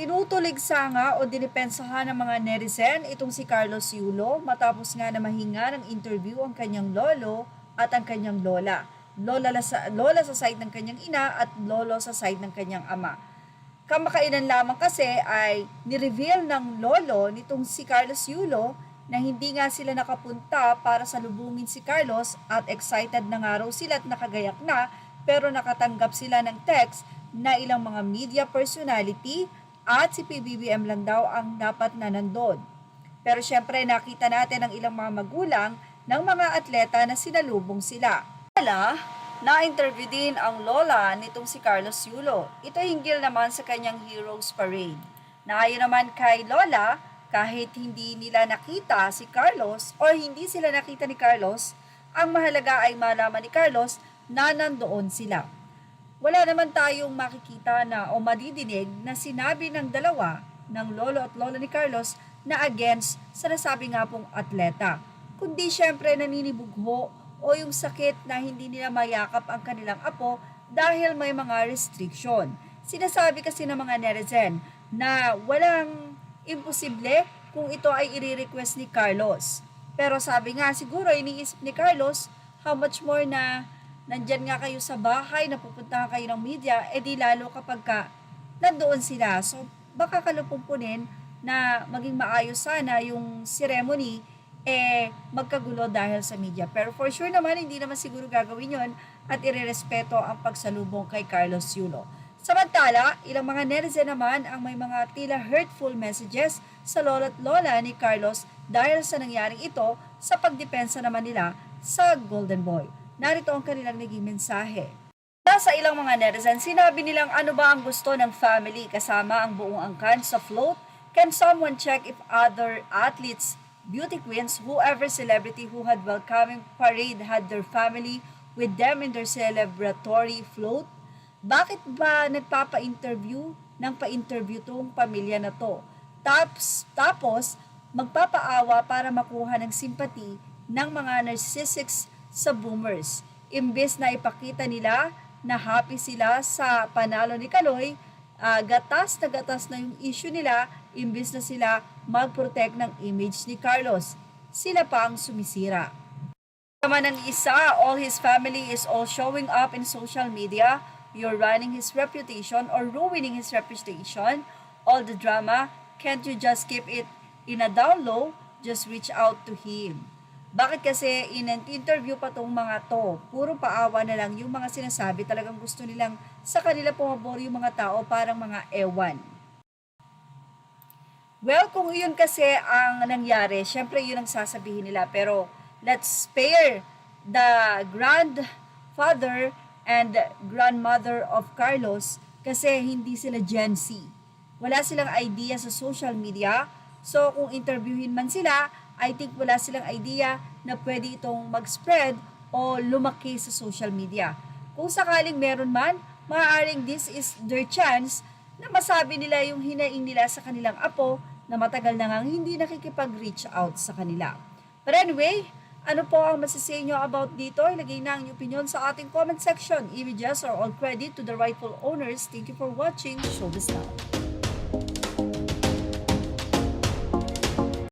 Tinutuligsa nga o dinipensahan ng mga netizen itong si Carlos Yulo matapos nga na mahinga ng interview ang kanyang lolo at ang kanyang lola. Lola sa side ng kanyang ina at lolo sa side ng kanyang ama. Kamakailan lamang kasi ay nireveal ng lolo nitong si Carlos Yulo na hindi nga sila nakapunta para salubungin si Carlos at excited na nga raw sila at nakagayak na, pero nakatanggap sila ng text na ilang mga media personality at si PBBM lang daw ang dapat na nandun. Pero syempre nakita natin ang ilang mga magulang ng mga atleta na sinalubong sila. Na-interview din ang lola nitong si Carlos Yulo. Ito hinggil naman sa kanyang Heroes Parade. Naayon naman kay lola, kahit hindi nila nakita si Carlos o hindi sila nakita ni Carlos, ang mahalaga ay malaman ni Carlos na nandoon sila. Wala naman tayong makikita na o madidinig na sinabi ng dalawa, ng lolo at lola ni Carlos, na against sa nasabi nga pong atleta. Kundi syempre naninibugho o yung sakit na hindi nila mayakap ang kanilang apo dahil may mga restriction. Sinasabi kasi ng mga netizen na walang imposible kung ito ay i-request ni Carlos. Pero sabi nga siguro iniisip ni Carlos, how much more na nandyan nga kayo sa bahay, napupuntahan kayo ng media, edi lalo kapag nandoon sila. So baka kalupumpunin na maging maayos sana yung ceremony, magkagulo dahil sa media. Pero for sure naman, hindi naman siguro gagawin yon at irerespeto ang pagsalubong kay Carlos Yulo. Samantala, ilang mga netizen naman ang may mga tila hurtful messages sa lola at lola ni Carlos dahil sa nangyaring ito sa pagdepensa naman nila sa Golden Boy. Narito ang kanilang naging mensahe. Sa ilang mga netizen, sinabi nilang ano ba ang gusto ng family kasama ang buong angkan sa float? Can someone check if other athletes, beauty queens, whoever celebrity who had welcoming parade had their family with them in their celebratory float? Bakit ba nagpapa-interview ng pa-interview tong pamilya na to? Tapos magpapaawa para makuha ng simpati ng mga narcissics sa boomers. Imbes na ipakita nila na happy sila sa panalo ni Kaloy, gatas na yung issue nila, imbes na sila mag-protect ng image ni Carlos. Sila pa ang sumisira. Naman ng isa, all his family is all showing up in social media. You're running his reputation or ruining his reputation. All the drama, can't you just keep it in a down low? Just reach out to him. Bakit kasi in-interview pa tong mga to? Puro paawa na lang yung mga sinasabi, talagang gusto nilang sa kanila pumabor yung mga tao parang mga ewan. Well, kung yun kasi ang nangyari, syempre yun ang sasabihin nila. Pero let's spare the grandfather and grandmother of Carlos kasi hindi sila Gen Z. Wala silang idea sa social media. So kung interviewin man sila, I think wala silang idea na pwede itong mag-spread o lumaki sa social media. Kung sakaling meron man, maaaring this is their chance na masabi nila yung hinaing nila sa kanilang apo na matagal na ngang hindi nakikipag-reach out sa kanila. But anyway, ano po ang masasay nyo about dito? Ilagay na ang inyong opinion sa ating comment section. Images are all credit to the rightful owners. Thank you for watching. Show this now.